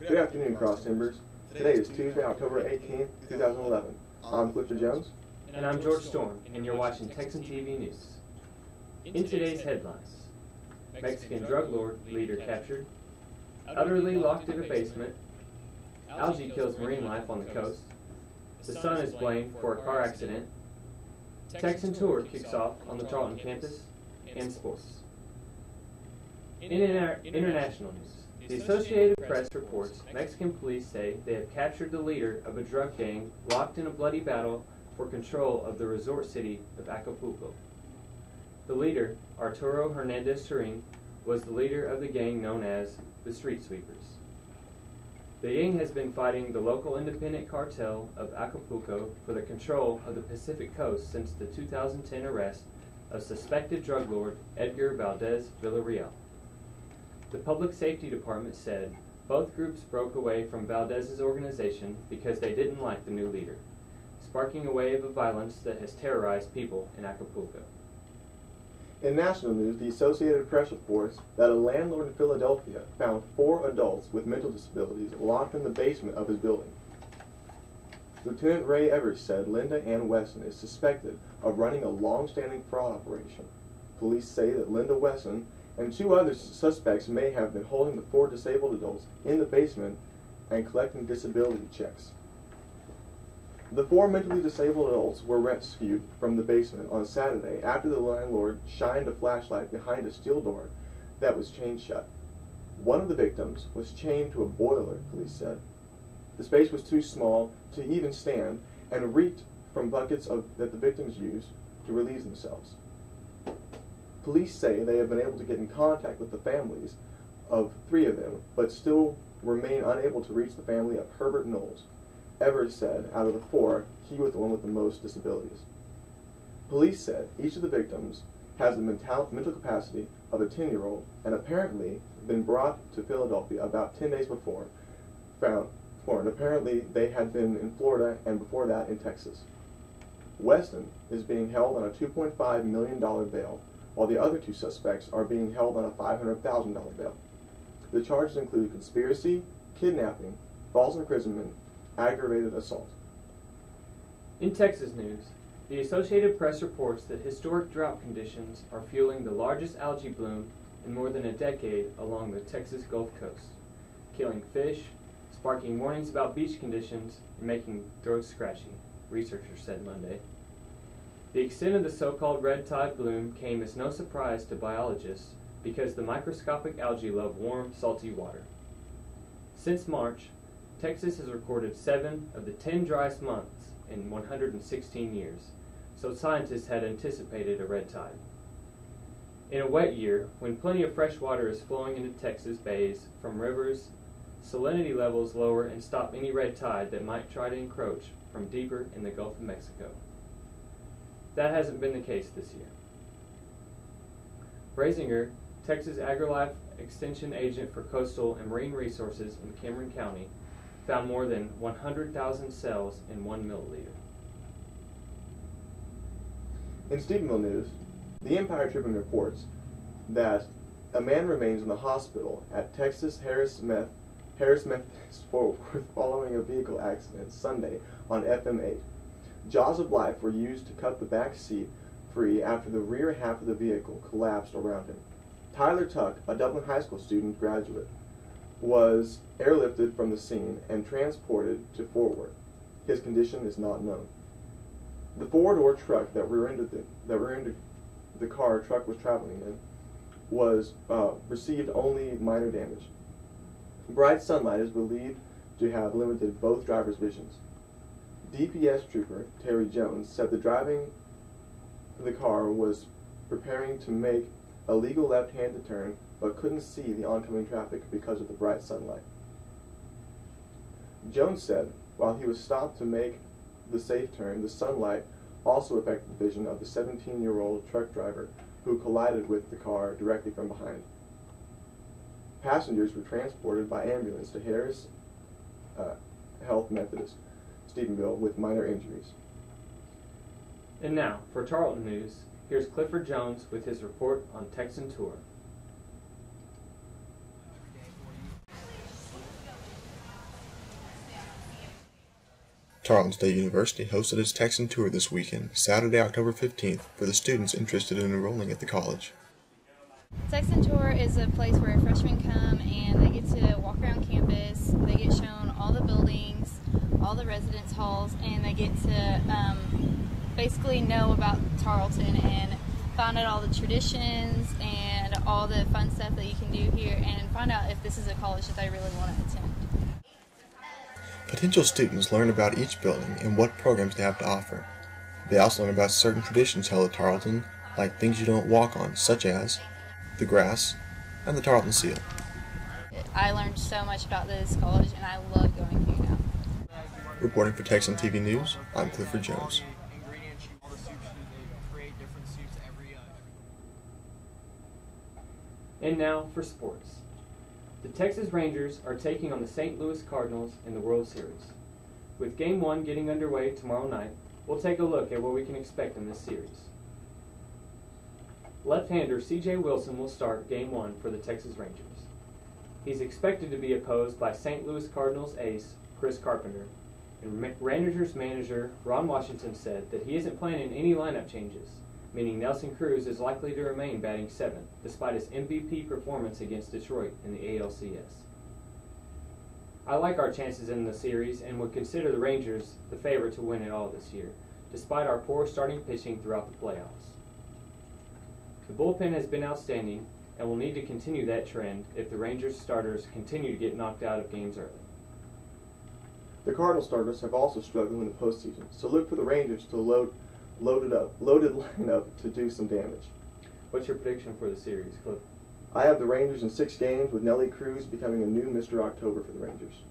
Good afternoon, Cross Timbers. Today is Tuesday, October 18th, 2011. I'm Clifton Jones. And I'm George Storm, and you're watching Texan TV News. In today's headlines, Mexican drug lord leader captured, utterly locked in a basement, algae kills marine life on the coast, the sun is blamed for a car accident, Texan tour kicks off on the Tarleton campus, and sports. In international news, the Associated Press reports Mexican police say they have captured the leader of a drug gang locked in a bloody battle for control of the resort city of Acapulco. The leader, Arturo Hernandez Turin, was the leader of the gang known as the Street Sweepers. The gang has been fighting the local independent cartel of Acapulco for the control of the Pacific coast since the 2010 arrest of suspected drug lord Edgar Valdez Villarreal. The Public Safety Department said both groups broke away from Valdez's organization because they didn't like the new leader, sparking a wave of violence that has terrorized people in Acapulco. In national news, the Associated Press reports that a landlord in Philadelphia found 4 adults with mental disabilities locked in the basement of his building. Lieutenant Ray Evers said Linda Ann Wesson is suspected of running a long-standing fraud operation. Police say that Linda Wesson and 2 other suspects may have been holding the 4 disabled adults in the basement and collecting disability checks. The 4 mentally disabled adults were rescued from the basement on Saturday after the landlord shined a flashlight behind a steel door that was chained shut. One of the victims was chained to a boiler, police said. The space was too small to even stand and reeked from buckets that the victims used to relieve themselves. Police say they have been able to get in contact with the families of 3 of them, but still remain unable to reach the family of Herbert Knowles. Evers said out of the 4, he was the one with the most disabilities. Police said each of the victims has the mental capacity of a 10-year-old and apparently been brought to Philadelphia about 10 days before, and apparently they had been in Florida and before that in Texas. Weston is being held on a $2.5 million bail, while the other 2 suspects are being held on a $500,000 bail. The charges include conspiracy, kidnapping, false imprisonment, aggravated assault. In Texas news, the Associated Press reports that historic drought conditions are fueling the largest algae bloom in more than a decade along the Texas Gulf Coast, killing fish, sparking warnings about beach conditions, and making throats scratchy, researchers said Monday. The extent of the so-called red tide bloom came as no surprise to biologists because the microscopic algae love warm, salty water. Since March, Texas has recorded 7 of the 10 driest months in 116 years, so scientists had anticipated a red tide. In a wet year, when plenty of fresh water is flowing into Texas bays from rivers, salinity levels lower and stop any red tide that might try to encroach from deeper in the Gulf of Mexico. That hasn't been the case this year. Brasinger, Texas AgriLife Extension Agent for Coastal and Marine Resources in Cameron County, found more than 100,000 cells in 1 milliliter. In Stephenville news, the Empire Tribune reports that a man remains in the hospital at Texas Harris Methodist Fort Worth following a vehicle accident Sunday on FM 8. Jaws of life were used to cut the back seat free after the rear half of the vehicle collapsed around him. Tyler Tuck, a Dublin High School student graduate, was airlifted from the scene and transported to Fort Worth. His condition is not known. The 4-door truck that rear-ended the car truck was traveling in was received only minor damage. Bright sunlight is believed to have limited both drivers' visions. DPS trooper Terry Jones said the driving the car was preparing to make a legal left-handed turn but couldn't see the oncoming traffic because of the bright sunlight. Jones said while he was stopped to make the safe turn, the sunlight also affected the vision of the 17-year-old truck driver who collided with the car directly from behind. Passengers were transported by ambulance to Harris Health Methodist, Stephenville, with minor injuries. And now, for Tarleton News, here's Clifford Jones with his report on Texan Tour. Tarleton State University hosted its Texan Tour this weekend, Saturday, October 15th, for the students interested in enrolling at the college. Texan Tour is a place where freshmen come and they get to walk around campus. They get shown all the buildings, all the residence halls, and they get to basically know about Tarleton and find out all the traditions and all the fun stuff that you can do here and find out if this is a college that they really want to attend. Potential students learn about each building and what programs they have to offer. They also learn about certain traditions held at Tarleton, like things you don't walk on, such as the grass and the Tarleton seal. I learned so much about this college and I love going here now. Reporting for Texan TV News, I'm Clifford Jones. And now for sports. The Texas Rangers are taking on the St. Louis Cardinals in the World Series. With Game 1 getting underway tomorrow night, we'll take a look at what we can expect in this series. Left-hander C.J. Wilson will start Game 1 for the Texas Rangers. He's expected to be opposed by St. Louis Cardinals ace Chris Carpenter, and Rangers manager Ron Washington said that he isn't planning any lineup changes, meaning Nelson Cruz is likely to remain batting 7th, despite his MVP performance against Detroit in the ALCS. I like our chances in the series and would consider the Rangers the favorite to win it all this year, despite our poor starting pitching throughout the playoffs. The bullpen has been outstanding and will need to continue that trend if the Rangers starters continue to get knocked out of games early. The Cardinal starters have also struggled in the postseason, so look for the Rangers to loaded lineup to do some damage. What's your prediction for the series, Cliff? I have the Rangers in 6 games, with Nelly Cruz becoming a new Mr. October for the Rangers.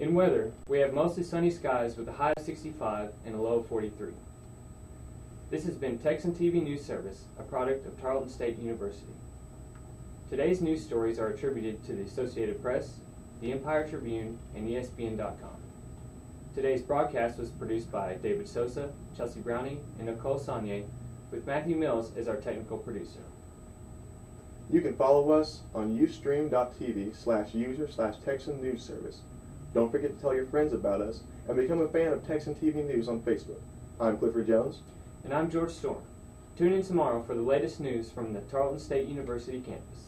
In weather, we have mostly sunny skies with a high of 65 and a low of 43. This has been Texan TV News Service, a product of Tarleton State University. Today's news stories are attributed to the Associated Press, the Empire Tribune, and ESPN.com. Today's broadcast was produced by David Sosa, Chelsea Browning, and Nicole Saunier, with Matthew Mills as our technical producer. You can follow us on ustream.tv/user/Texan News Service. Don't forget to tell your friends about us and become a fan of Texan TV News on Facebook. I'm Clifford Jones. And I'm George Storm. Tune in tomorrow for the latest news from the Tarleton State University campus.